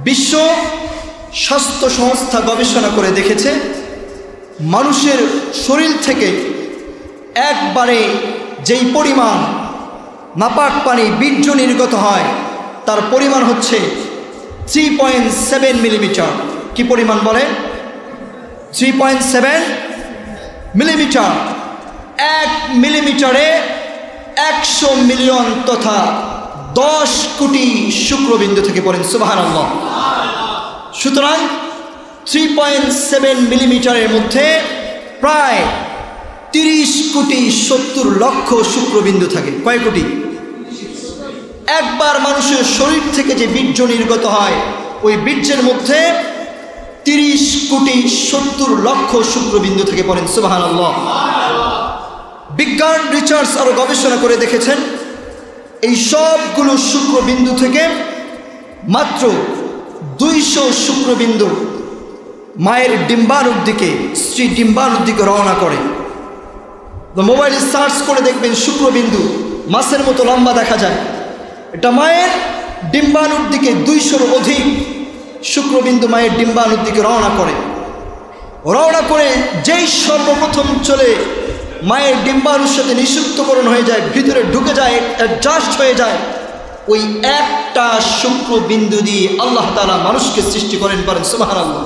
বিশ্ব স্বাস্থ্য সংস্থা গবেষণা করে দেখেছে মানুষের শরীর থেকে একবারে যেই পরিমাণ নাপাক পানি বীর্য নির্গত হয় তার পরিমাণ হচ্ছে 3.7 মিলিমিটার। কি পরিমাণ বলে? 3.7 মিলিমিটার। 1 মিলিমিটারে 100 মিলিয়ন তথা 10 কোটি শুক্রবিন্দু থেকে পড়েন সুবহানাল্লাহ। সুতরাং 3.7 মিলিমিটারের মধ্যে প্রায় 30 কোটি 70 লক্ষ শুক্রবিন্দু থাকে। কয় কোটি? একবার মানুষের শরীর থেকে যে বীর্য নির্গত হয় ওই বীর্যের মধ্যে 30 কোটি 70 লক্ষ শুক্রবিন্দু থেকে পড়েন সুবহানাল্লাহ। বিজ্ঞান রিসার্চ আরো গবেষণা করে দেখেছেন এই সবগুলো শুক্রবিন্দু থেকে মাত্র 200 শুক্রবিন্দু মায়ের ডিম্বাণুর দিকে, স্ত্রী ডিম্বাণুর দিকে রওনা করে। মোবাইলে সার্চ করে দেখবেন শুক্রবিন্দু মাছের মতো লম্বা দেখা যায়। এটা মায়ের ডিম্বাণুর দিকে 200-র অধিক শুক্রবিন্দু মায়ের ডিম্বাণুর দিকে রওনা করে যেই সর্বপ্রথম চলে মায়ের ডিম্বাণুর সাথে নিষিক্তকরণ হয়ে যায়, ভিতরে ঢুকে যায়, অ্যাডজাস্ট হয়ে যায়, ওই একটা শুক্রবিন্দু দিয়ে আল্লাহ তাআলা মানুষকে সৃষ্টি করেন। পারেন সুবহানাল্লাহ।